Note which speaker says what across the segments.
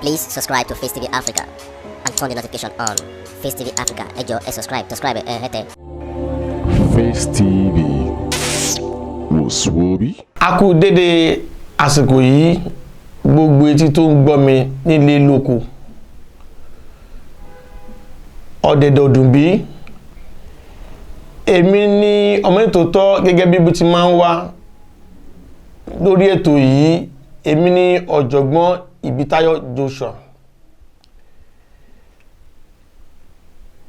Speaker 1: Please subscribe to Facetv Africa and turn the notification on. Facetv Africa, ẹ jọ̀ọ́ subscribe, hete.
Speaker 2: Facetv wòsùwòbí.
Speaker 3: A kú dédé àsìkò yìí gbogbo etí tó ń gbọ́ mi nílé lóko. Ọ̀dẹ̀dẹ̀ ọdún bí èmi ni ọmọ ìtòótọ́ gẹ́gẹ́ bí bó ti máa ń wá lórí ètò yìí. Èmi ni ọ̀jọ̀gbọ́n Ibitayo Joshua.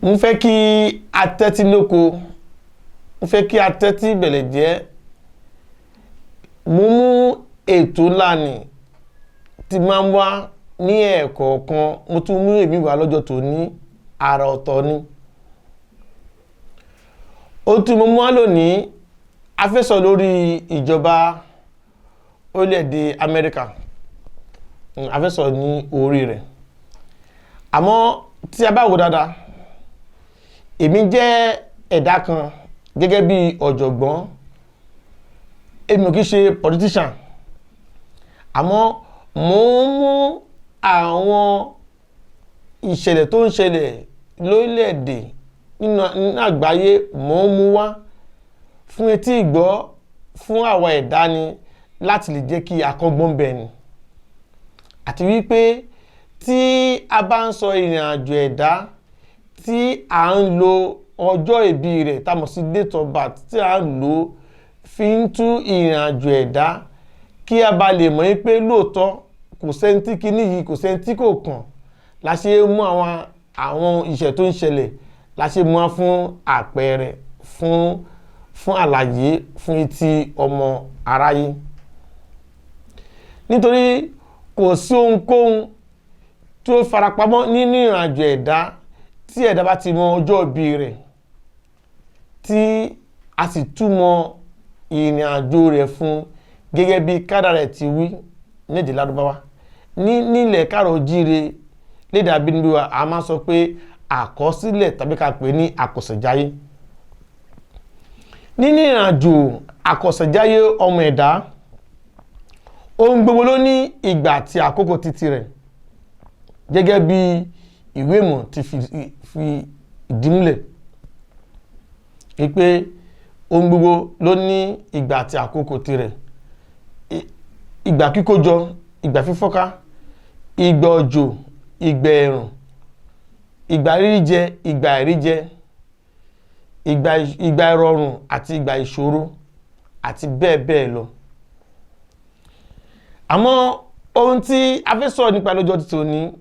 Speaker 3: Mo fẹ́ kí a tẹ́tí lóko, mo fẹ́ kí a tẹ́tí bẹ̀lẹ̀ jẹ́. Mo mú ètò ńlá ni tí máa ń wá ní ẹ̀ẹ̀kọ̀ọ̀kan. Mo tún mú èmi wá lọ́jọ́ tó ní àrà ọ̀tọ̀ ni. Ó tún mo mú wá lónìí, a fẹ́ sọ lórí ìjọba orílẹ̀-èdè Amẹ́ríkà. A fẹ́ sọ ní orí rẹ̀. Àmọ́ tí a bá wò dáadáa, èmi jẹ́ ẹ̀dá kan gẹ́gẹ́ bí ọ̀jọ̀gbọ́n. Èmi ò kìí ṣe politician. Àmọ́ mo ń mú àwọn ìṣẹ̀lẹ̀ tó ń ṣẹlẹ̀ lórílẹ̀-èdè nínú àgbáyé, mo ń mú wá fún etí ìgbọ́ fún àwa ẹ̀dá ni láti lè jẹ́ kí akọ́gbọ́n bẹ̀ ni. Àti wípé tí a bá ń sọ ìrìn àjò ẹ̀dá tí à ń lo ọjọ́ ìbí rẹ̀ tá mọ̀ sí date of birth, tí à ń lò fi ń tú ìrìn àjò ẹ̀dá kí a bá lè mọ̀ wípé lóòótọ́ kò sẹ́ni tí kíní yìí kò sẹ́ni tí kò kàn. La ṣe mú àwọn ìṣẹ̀ tó ń ṣẹlẹ̀, la ṣe mú wá fún àpẹẹrẹ, fún àlàyé fún etí ọmọ aráyé. Nítorí kò sí ohunkóhun tí ó farapamọ́ nínú ìrìn àjò ẹ̀dá tí ẹ̀dá bá ti mọ ọjọ́ ìbí rẹ̀, tí a sì túmọ̀ ìrìn àjò rẹ̀ fún gẹ́gẹ́ bí kádàrá rẹ̀ ti wí lédè Lárúbáwá. Nílẹ̀ káàrọ̀ jíire lédè abínibí wa, a máa sọ pé àkọsílẹ̀ tàbí ká pè ní àkọsẹ̀jáyé. Nínú ìrìn àjò àkọsẹ̀jáyé ọmọ ẹ̀dá, ohun gbogbo ló ní ìgbà àti àkókò títí rẹ̀ gẹ́gẹ́ bí ìwé ìmọ̀ ti fi ìdí múlẹ̀ wípé ohun gbogbo ló ní ìgbà àti àkókò tirẹ̀. Ìgbà kíkójọ, ìgbà fífọ́ká, ìgbà òjò, ìgbà ẹ̀rùn, ìgbà ríríjẹ, ìgbà àìríjẹ, ìgbà ìrọ̀rùn àti ìgbà ìṣòro àti bẹ́ẹ̀ bẹ́ẹ̀ lọ. Àmọ́ ohun tí a fẹ́ sọ nípa lọ́jọ́ tòní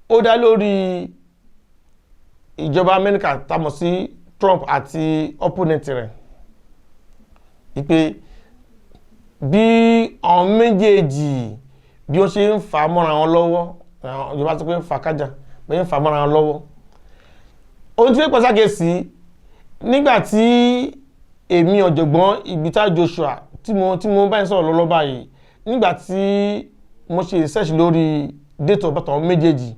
Speaker 3: ó dá lórí ìjọba Amẹ́ríkà tá mọ̀ sí Trump àti opponent rẹ̀. Wípé bí àwọn méjèèjì bí wọ́n ṣe ń fà mọ́ra wọn lọ́wọ́, ìjọba sọ pé ń fà kájà, bí wọ́n ń fà mọ́ra wọn lọ́wọ́. Ohun tí wọ́n pàṣẹ sí nígbà tí èmi ọ̀jọ̀gbọ́n Ibitayo Joshua tí mo bá ń sọ̀rọ̀ lọ́lọ́ báyìí, nígbà tí mo ṣe research lórí date of birth àwọn méjèèjì,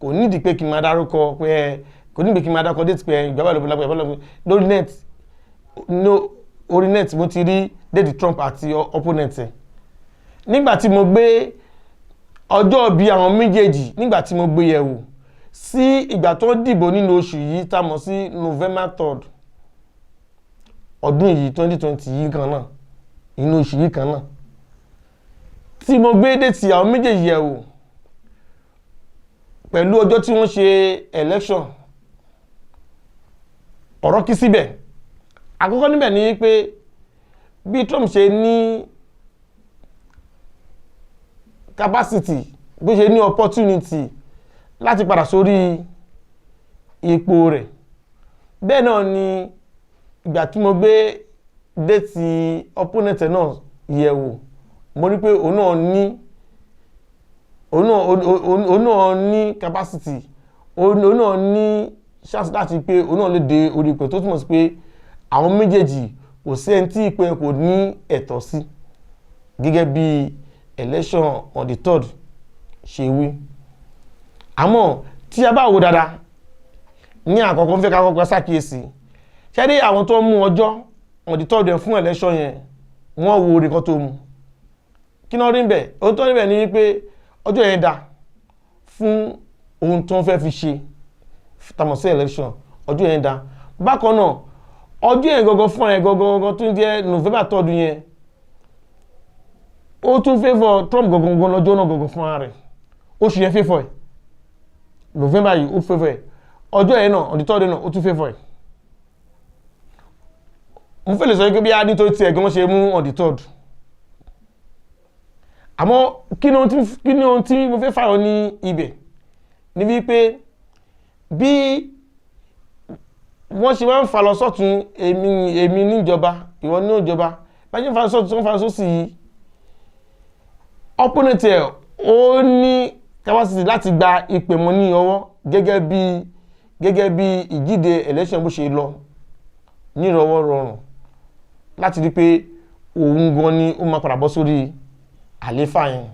Speaker 3: kò nídìí pé kí n máa dárúkọ pé kò nídìí pé kí n máa dárúkọ date pé ìgbà báyìí lórí net, orí net mo ti rí date Trump àti opponent ẹ̀. Nígbà tí mo gbé ọjọ́ bí àwọn méjèèjì, nígbà tí mo gbé yẹ̀wò sí ìgbà tó dìbò nínú oṣù yìí tá mọ̀ sí November 3rd ọdún yìí 2020 yìí kan náà, inú oṣù yìí kan náà, tí mo gbé déètì àwọn méjèèjì yẹ̀wò pẹ̀lú ọjọ́ tí wọ́n ṣe election, ọ̀rọ̀ kí síbẹ̀. Àkọ́kọ́ níbẹ̀ ni pé bí Trump ṣe ní capacity, bó ṣe ní opportunity láti padà sórí ipò rẹ̀, bẹ́ẹ̀ náà ni ìgbà tí mo gbé déètì opponent náà yẹ̀wò, mo rí pé òun náà ní capacity, òun náà ní chance láti pé òun náà lè dé orí ipò, tó túmọ̀ sí pé àwọn méjèèjì kò sí ẹni tí ipò kò ní ẹ̀tọ́ sí gẹ́gẹ́ bí election on the 3rd ṣe wí. Àmọ́ tí a bá wò dáadáa, ní àkọ́kọ́ fẹ́ ká kọ́kọ́ ṣàkíyèsí, ṣé rí àwọn tó mú ọjọ́ on the 3rd fún election yẹn, wọ́n wo orí kan tó mú. Kí náà rí ń bẹ̀? Ohun tó rí bẹ̀ ni wípé ọjọ́ yẹn dá, fún ohun tó ń fẹ́ fi ṣe tàmọ̀ sí election ọjọ́ yẹn dá. Bákan náà ọjọ́ yẹn gangan fún ẹ gangan tó ń jẹ́ November 3rd yẹn ó tún favour Trump gangan lọ́jọ́ náà gangan fún ara rẹ̀. Oṣù yẹn favour ẹ̀ November yìí ó favour ẹ̀ ọjọ́ yẹn náà on the 3rd náà ó tún favour ẹ̀. Mo fẹ́ lè sọ pé bí a nítorí tí ẹ̀gbọ́n ṣe mú on the 3rd. Àmọ́ kí ni ohun tí mo fẹ́ fààyàn ní ibẹ̀ ní wípé bí wọ́n ṣe máa ń fa lọ sọ́tún èmi níjọba ìwọ ní ìjọba bá ṣe ń fa sọ́tún wọ́n fa sósì yìí opponent ẹ̀ ó ní capacity láti gba ìpè mọ́ ní ọwọ́ gẹ́gẹ́ bí ìjíde election bó ṣe lọ ní ìrọwọ́ rọrùn láti rí pé òun gan ni ó máa padà bọ́ sórí àléfà yẹn.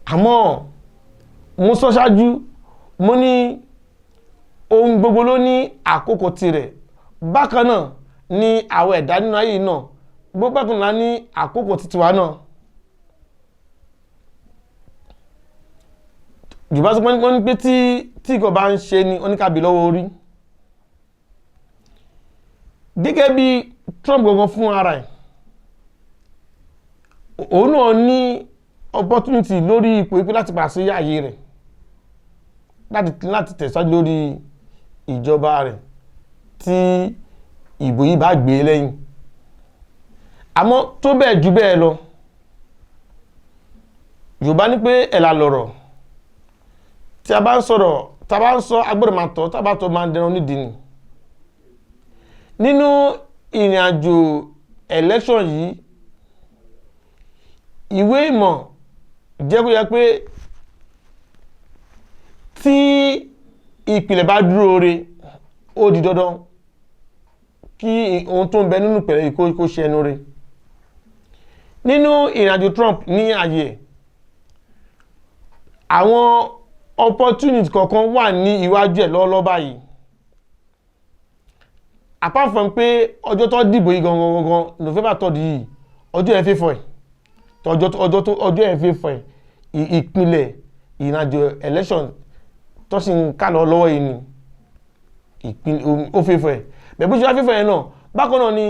Speaker 3: Àmọ́ mo sọ ṣáájú mo ní ohun gbogbo ló ní àkókò tirẹ̀. Bákan náà ni àwọn ẹ̀dá nínú ayé náà gbogbo bákan náà ní àkókò titiwa náà. Yorùbá sọ pé pé tí kò bá ń ṣe ni oníkàbí lọ́wọ́ orí. Gẹ́gẹ́ bí Trump gangan fún ara ẹ̀ òun náà ní opportunity lórí ipò ìpín láti pàṣẹ ààyè rẹ̀ láti tẹ̀síwájú lórí ìjọba rẹ̀ tí ìbò yìí bá gbé lẹ́yìn. Àmọ́ tó bẹ́ẹ̀ jù bẹ́ẹ̀ lọ Yorùbá ní pé ẹ̀là lọ̀rọ̀ tí a bá ń sọ̀rọ̀ tá a bá ń sọ agbọ́dọ̀ máa tọ́ tá a bá tọ́ máa dẹran nídìí ni. Nínú ìrìn àjò election yìí ìwé ìmọ̀ jẹ́ kó yẹ pé tí ìpìlẹ̀ bá dúró re ó di dandan kí ohun tó ń bẹ nínú ìpìlẹ̀ yìí kó ṣe ẹnu re. Nínú ìrìnàjò Trump ní ààyè àwọn opportunity kọ̀ọ̀kan wà ní iwájú ẹ̀ lọ́wọ́lọ́wọ́ báyìí. Apart from pé ọjọ́ tó dìbò yìí gangan November 3rd yìí ọjọ́ ẹ̀ fẹ́ fọ́ ẹ̀ ọjọ́ ẹ̀ fẹ́ fọ́ ẹ̀ ìpìlẹ̀ ìrìnàjò election tó sì ń ká lọ́wọ́ yìí ni ó fẹ́ fọ́ ẹ̀. Bẹ́ẹ̀ bó ṣe wá fẹ́ fọ́ ẹ̀ náà bákan náà ni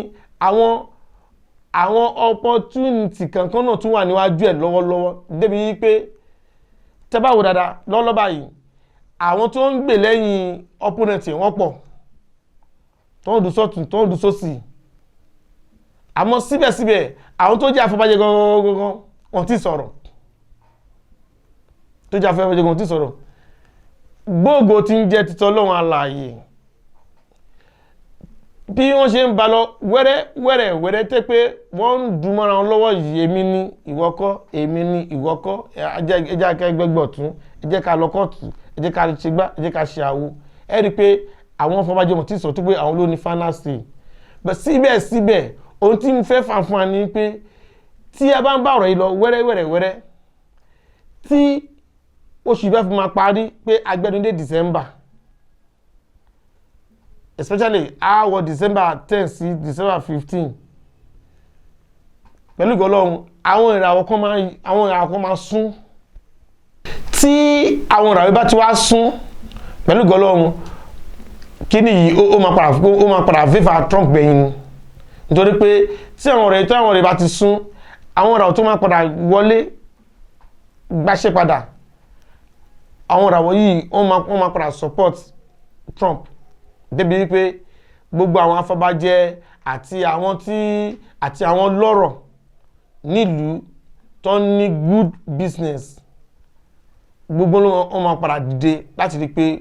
Speaker 3: àwọn opportunity kankan náà tún wà níwájú ẹ̀ lọ́wọ́lọ́wọ́ débi wípé tẹ́ bá wò dáadáa lọ́wọ́lọ́wọ́ báyìí àwọn tó ń gbè lẹ́yìn opponent wọ́n pọ̀ tó ń dù sọ́tún tó ń dù sósì. Àmọ́ síbẹ̀síbẹ̀ àwọn tó jẹ́ afọbajẹ gangan wọ́n ti sọ̀rọ̀ tó jẹ́ afọbajẹ gangan ti sọ̀rọ̀. Gbogbo tí ń jẹ́ títọ́ Ọlọ́run alààyè bí wọ́n ṣe ń ba lọ wẹ́rẹ́ tẹ́ pé wọ́n ń dùn mọ́ra wọn lọ́wọ́ yìí èmi ní ìwọ kọ́ èmi ní ìwọ kọ́ ẹ jẹ́ ká gbẹ́gbẹ́ ọ̀tún ẹ jẹ́ ká lọ kóòtù ẹ jẹ́ ká ṣe gbá ẹ jẹ́ ká ṣe àwo ẹ rí i pé àwọn afọbajẹ wọn ti sọ tó pé àwọn ló ní final say. But síbẹ̀síbẹ̀ ohun tí mo fẹ́ fàǹfà ni pé tí a bá ń bá ọ̀rọ̀ yìí lọ wẹ́rẹ́ tí oṣù bá fi máa parí pé agbẹ́dúndé December especially àwọ̀ December 10 sí December 15 pẹ̀lú ìgọ́lọ́run àwọn ìràwọ̀ kan máa sún. Tí àwọn ìràwọ̀ bá ti wá sún pẹ̀lú ìgọ́lọ́run kí ni yìí ó máa padà fífa Trump gbẹ̀yìn ni nítorí pé tí àwọn ọ̀rẹ́ bá ti sún àwọn ìràwọ̀ tó máa padà wọlé gbáṣẹ́ padà àwọn ìràwọ̀ yìí wọ́n máa padà support Trump débi wípé gbogbo àwọn afọbajẹ àti àwọn lọ́rọ̀ nílùú tó ní good business gbogbo wọn máa padà dìde láti rí pé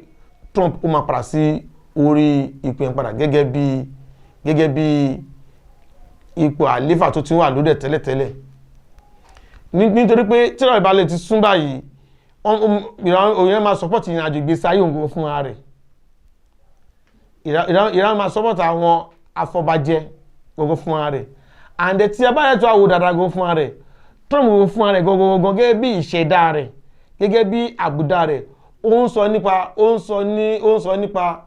Speaker 3: Trump ó máa padà sí orí ipò yẹn padà gẹ́gẹ́ bí ipò àléfà tó ti wà lóde tẹ́lẹ̀tẹ́lẹ̀. Nítorí pé tí ọ̀rọ̀ ìbálẹ̀ ti sún báyìí òyìnbó máa support ìrìnàjò ìgbésí ayé òun fún ara rẹ̀. Ìran máa support àwọn afọbajẹ gbogbo fún ara rẹ̀. And tí a bá rẹ̀ tó àwò dáadáa gbogbo fún ara rẹ̀ Trump gbogbo fún ara rẹ̀ gbogbo gẹ́gẹ́ bí ìṣẹ̀dá rẹ̀ gẹ́gẹ́ bí àbùdá rẹ̀ ó ń sọ nípa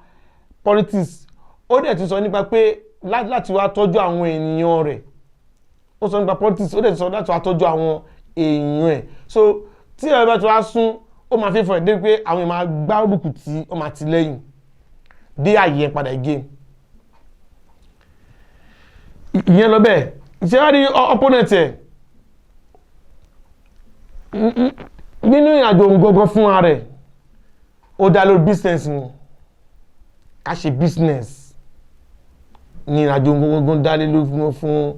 Speaker 3: politics ó dẹ̀ tún sọ nípa pé láti wá tọ́jú àwọn ènìyàn rẹ̀ ó sọ nípa politics ó dẹ̀ tún sọ láti wá tọ́jú àwọn èèyàn ẹ̀. So tí ẹ̀rọ bá ti wá sún ó máa favour ẹ̀ dé pé àwọn èèyàn máa gbárùkù tí ó máa ti lẹ́yìn dé àyè ẹ̀ padà again. Ìyẹn lọ bẹ́ẹ̀ ìṣẹ́wárí opponent ẹ̀ nínú ìrìnàjò gangan fún ara rẹ̀ ó dá lórí business ni ká ṣe business ní ìrìnàjò gangan dá lé lórí fún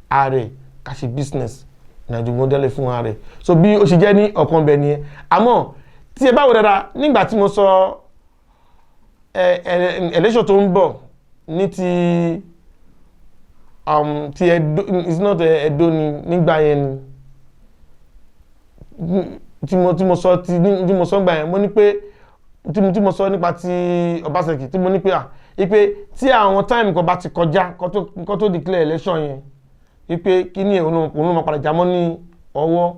Speaker 3: ara rẹ̀ ká ṣe business ìrìnàjò gangan dá lé fún ara rẹ̀ so bí ó ṣe jẹ́ ní ọ̀kan bẹ̀ nìyẹn. Àmọ́ tí ẹ bá wò dáadáa nígbà tí mo sọ election tó ń bọ̀ ní ti Ẹdó it's not Ẹdó ni nígbà yẹn ni tí mo sọ gbà yẹn mo ní pé tí mo sọ nípa ti Ọbaṣẹ́kì tí mo ní pé ipe tí àwọn time kan bá ti kọjá kó tó declare election yẹn ipe kí ni òun ló máa padà jámọ́ ní ọwọ́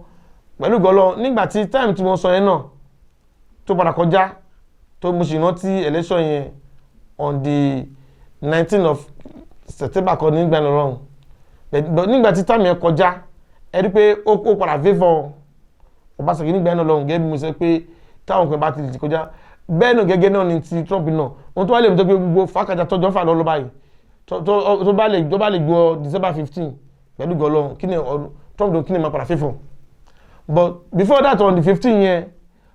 Speaker 3: pẹ̀lú gọ́lọ́ nígbà tí time tí mo sọ yẹn náà tó padà kọjá tó mo sì rántí election yẹn on the 19th of September kan nígbà náà rọrùn nígbà tí time yẹn kọjá ẹ rí pé ó padà favour Ọbaṣẹ́kì nígbà náà lọ́hùn gẹ́gẹ́ bí mo sọ pé táwọn kan bá ti lè kọjá bẹ́ẹ̀ náà gẹ́gẹ́ náà ni ti Trump náà wọ́n tó wá lè mú tó pé gbogbo fàákàjà tọ́jọ́ fà lọ́lọ́ báyìí tó bá lè gbọ́ December 15 pẹ̀lú gọ́lọ́ kí ni Trump tó kí ni máa padà favour but before that on the 15 yẹn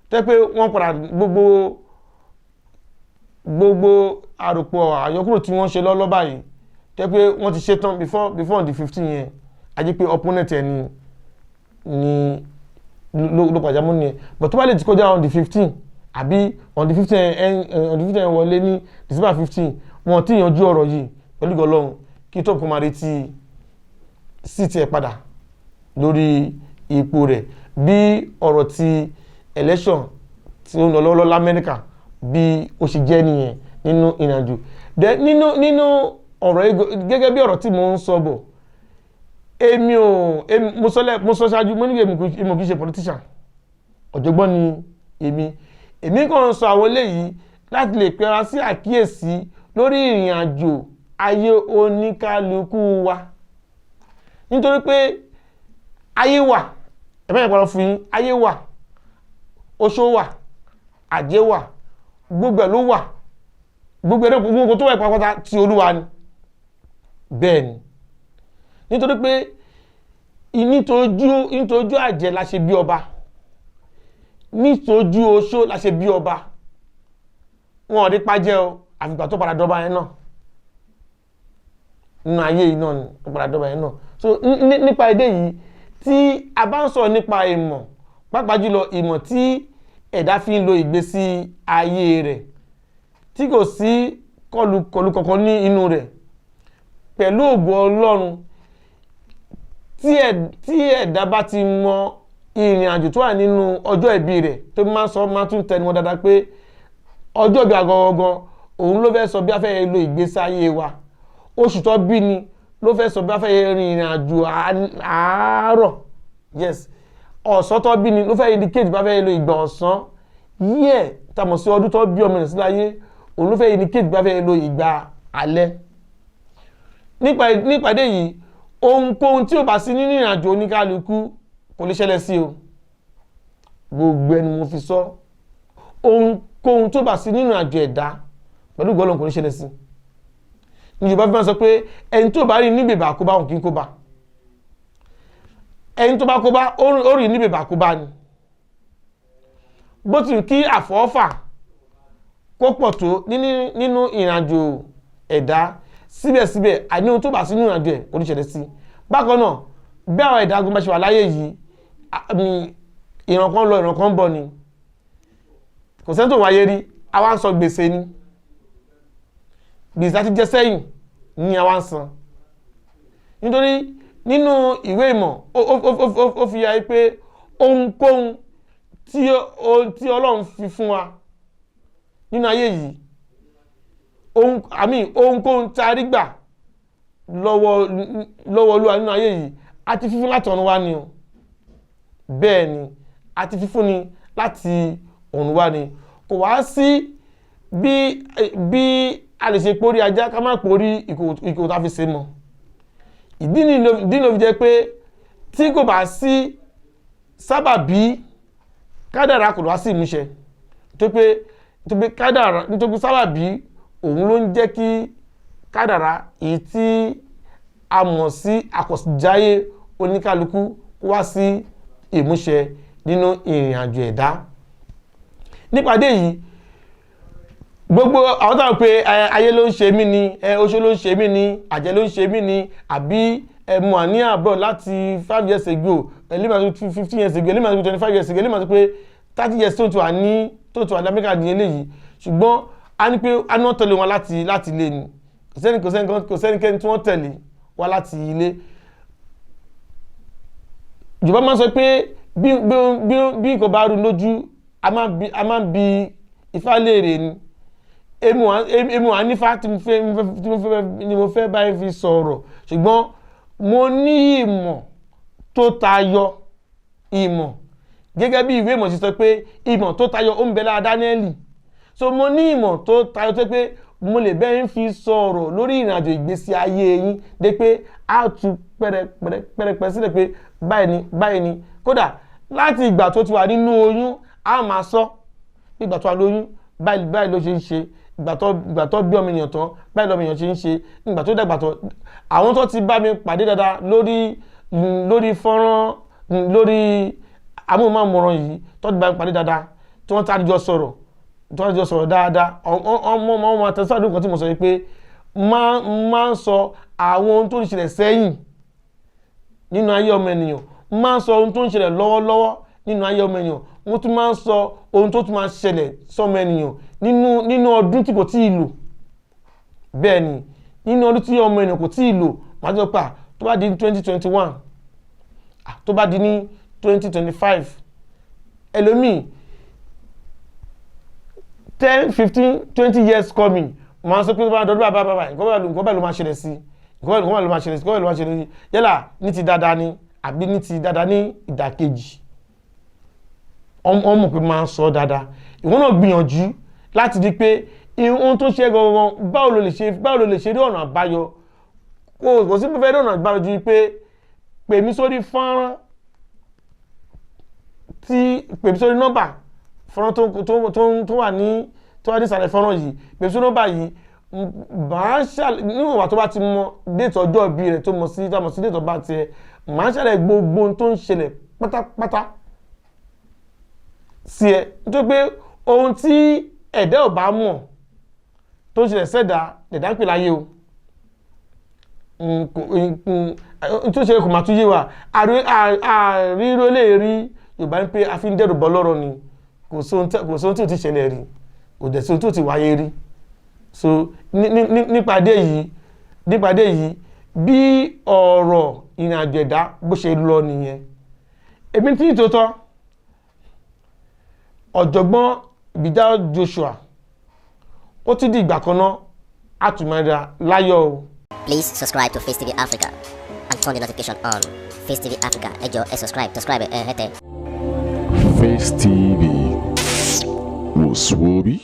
Speaker 3: tẹ́ pé wọ́n padà gbogbo àròpọ̀ àyọkúrò tí wọ́n ṣe lọ́lọ́ báyìí tẹ́ pé wọ́n ti ṣe tán before on the 15 yẹn a jẹ́ pé opponent ẹ̀ ni ló pàjá mọ́ nìyẹn but tó bá lè ti kọjá on the 15 àbí on the 15 wọlé ní December 15 wọn tí yanjú ọ̀rọ̀ yìí pẹ̀lú gọlọ́run kí tó kó máa retí seat ẹ̀ padà lórí ipò rẹ̀ bí ọ̀rọ̀ ti election tí ó ń lọ lọ́wọ́ l'Amẹ́ríkà bí ó ṣe jẹ́ nìyẹn nínú ìrìnàjò nínú ọ̀rọ̀ gẹ́gẹ́ bí ọ̀rọ̀ tí mo ń sọ bọ̀ mo sọ ṣáájú mo ní èmi kìí ṣe politician ọ̀jọ̀gbọ́n ni èmi kàn sọ àwọn eléyìí láti lè pẹ́ra sí àkíyèsí lórí ìrìn àjò ayé oníkálukú wa nítorí pé ayé wà ẹ̀fẹ́ ìpàdé fún yín ayé wà oṣó wà àjẹ́ wà gbogbo ẹ̀ ló wà gbogbo tó wà ìpàpàtà ti Olúwa ni bẹ́ẹ̀ ni nítorí pé nítojú àjẹ́ la ṣe bí ọba nítojú oṣó la ṣe bí ọba wọn ò rí pàjẹ́ o àfìgbà tó padà dọ́ba yẹn náà nínú ayé yìí náà tó padà dọ́ba yẹn náà so nípa èdè yìí tí a bá ń sọ nípa ìmọ̀ pàápàá jùlọ ìmọ̀ tí ẹ̀dá fi ń lo ìgbésí ayé rẹ̀ tí kò sí kọlù kankan ní inú rẹ̀ pẹ̀lú ògo Ọlọ́run tí ẹ̀dá bá ti mọ ìrìn àjò tó wà nínú ọjọ́ ìbí rẹ̀ tó máa tún tẹnu mọ́ dáadáa pé ọjọ́ ìbí agọgọgọ òun ló fẹ́ sọ bí a fẹ́ lo ìgbésí ayé wa oṣù tó bí ni ló fẹ́ sọ bí a fẹ́ rin ìrìn àjò àárọ̀ yes ọ̀sán tó bí ni ló fẹ́ indicate bí a fẹ́ lo ìgbà ọ̀sán yíẹ̀ tàmọ̀ sí ọdún tó bí ọmọ rẹ̀ sí láyé òun ló fẹ́ indicate bí a fẹ́ lo ìgbà alẹ́ nípàdé yìí ohunkóhun tí ó bá sí nínú ìrìn àjò oníkálukú kò lè ṣẹlẹ̀ sí o gbogbo ẹnu mo fi sọ ohunkóhun tó bá sí nínú àjò ẹ̀dá pẹ̀lú gọ́ọ̀lọ́ kò lè ṣẹlẹ̀ sí ní Yorùbá fi máa sọ pé ẹni tó bá rí ní bèbà kó bá òun kì í kó bá ẹni tó bá kó bá ó rí ní bèbà kó bá ni bó ti kí àfọ́fà kó pọ̀ tó nínú ìrìnàjò ẹ̀dá síbẹ̀síbẹ̀ àní ohun tó bá sí nínú ìrìnàjò ẹ̀ kò lè ṣẹlẹ̀ sí bákan náà bí àwọn ẹ̀dá agun bá ṣe wà láyé yìí ìran kan lọ ìran kan bọ̀ ni kò sẹ́ni tó wáyé rí àwa ń sọ gbèsè ni gbèsè àti jẹ́ sẹ́yìn ní àwa ń san nítorí nínú ìwé ìmọ̀ ó fi yà pé ohunkóhun tí Ọlọ́run fi fún wa nínú ayé yìí ohunkóhun tí a rí gbà lọ́wọ́ Olúwa nínú ayé yìí àti fífún láti ọ̀run wá ni o bẹ́ẹ̀ ni àti fífún ni láti ọ̀run wá ni kò wá sí bí a lè ṣe pórí ajá ká má pórí ìkòkò tá fi ṣe mọ́ ìdí ló fi jẹ́ pé tí kò bá sí sábàbí kádàrá kò wá sí ìmúṣẹ tó pé kádàrá nítorí sábàbí òun ló ń jẹ́ kí kádàrá èyí tí a mọ̀ sí àkọsíjáyé oníkálukú wá sí ìmúṣẹ nínú ìrìn àjò ẹ̀dá. Nípàdé yìí gbogbo àwọn táwọn pé ayé ló ń ṣe mí ni oṣó ló ń ṣe mí ni àjẹ́ ló ń ṣe mí ni àbí mo àní àbọ̀ láti 5 years ago ẹlẹ́mà tó 15 years ago ẹlẹ́mà tó 25 years ago ẹlẹ́mà tó pé 30 years tó wà ní Amẹ́ríkà ní eléyìí ṣùgbọ́n a ní pé a ní wọ́n tẹ̀lé wọn láti ilé ni kò sẹ́nikẹ́ni tí wọ́n tẹ̀lé wá láti ilé. Yorùbá máa ń sọ pé bí nǹkan bá rú lójú a máa ń bi Ifá léèrè ni èmi wà nífà tí mo fẹ́ báyìí fi sọ̀rọ̀ ṣùgbọ́n mo ní ìmọ̀ tó tayọ ìmọ̀ gẹ́gẹ́ bí ìwé ìmọ̀ sí sọ pé ìmọ̀ tó tayọ ó ń bẹ lára Dáníẹ́lì. So mo ní ìmọ̀ tó tayọ tó pé mo lè bẹ́ẹ̀ ń fi sọ̀rọ̀ lórí ìrìnàjò ìgbésí ayé yín dé pé a tún pẹ́rẹpẹ́ sílẹ̀ pé báyìí ni kódà láti ìgbà tó ti wà nínú oyún a máa sọ ìgbà tó wà lóyún báyìí ló ṣe ń ṣe ìgbà tó bí ọmọ ènìyàn tán báyìí lọ́mọ ènìyàn ṣe ń ṣe ìgbà tó dàgbà tán. Àwọn tó ti bá mi pàdé dáadáa lórí fọ́nrán lórí amóhùnmáwòrán yìí tó ti bá mi pàdé dáadáa tí wọ́n tàbí jọ sọ̀rọ̀ dáadáa ọmọ àtẹ̀síwájú nǹkan tí mo sọ yìí pé máa ń sọ àwọn ohun tó ń ṣẹlẹ̀ sẹ́yìn nínú ayé ọmọ ènìyàn máa ń sọ ohun tó ń ṣẹlẹ̀ lọ́wọ́lọ́wọ́ nínú ayé ọmọ ènìyàn wọ́n tún máa ń sọ ohun tó tún máa ṣẹlẹ̀ sọ́mọ ènìyàn nínú ọdún tí kò tí ì lò. Bẹ́ẹ̀ ni nínú ọdún tí ọmọ ènìyàn kò tí ì lò máa tó pa tó bá di ní 2021 tó bá di ní 2025 ẹlòmíì 10, 15, 20 years coming máa sọ pé tó bá dọdún bàbá nǹkan bẹ́ẹ̀ ló máa ṣẹlẹ̀ sí nǹkan bẹ́ẹ̀ ló máa ṣẹlẹ̀ sí yálà ní ti dáadáa ni àbí ní ti dáadáa ní ìdàkejì. Ọmọ pé máa ń sọ dáadáa ìwọ́n náà gbìyànjú láti di pé ohun tó ṣe gangan báwo ló lè ṣe rí ọ̀nà àbáyọ kò sí pé fẹ́ rí ọ̀nà àbáyọ ju pé pèmí sórí fọ́nrán pèmí sórí nọ́mbà fọ́nrán tó wà ní ìsàlẹ̀ fọ́nrán yìí pèmí sórí nọ́mbà yìí máa ṣàlẹ̀ níwọ̀n wà tó bá ti mọ déètì ọjọ́ ìbí rẹ̀ tó mọ̀ sí déètì ọba tiẹ̀ máa ṣàlẹ̀ gbogbo ohun tó ń ṣẹlẹ̀ pátápátá sí ẹ nítorí pé ohun tí ẹ̀dá ò bá mọ̀ tó ń ṣẹlẹ̀ sẹ́dá ẹ̀dá ń pè láyé o tó ṣe kò máa tún yé wa àríró lè rí Yorùbá ń pé a fi ń dẹ́rù bọ́ lọ́rọ̀ ni kò sóhun tí ò ti ṣẹlẹ̀ rí kò dẹ̀ sóhun tí ò ti wáyé rí. So nípàdé yìí bí ọ̀rọ̀ ìrìnàjò ẹ̀dá bó ṣe lọ nìyẹn. Èmi tí ìtòótọ́ ọ̀jọ̀gbọ́n Ibitayo Joshua ó ti di ìgbà kan náà àtùmọ̀dá láyọ̀ o.
Speaker 1: Please subscribe to Facetv Africa and turn the notification on. Facetv Africa ẹ jọ̀ọ́ ẹ subscribe hẹ́tẹ̀.
Speaker 2: Facetv was Swoby.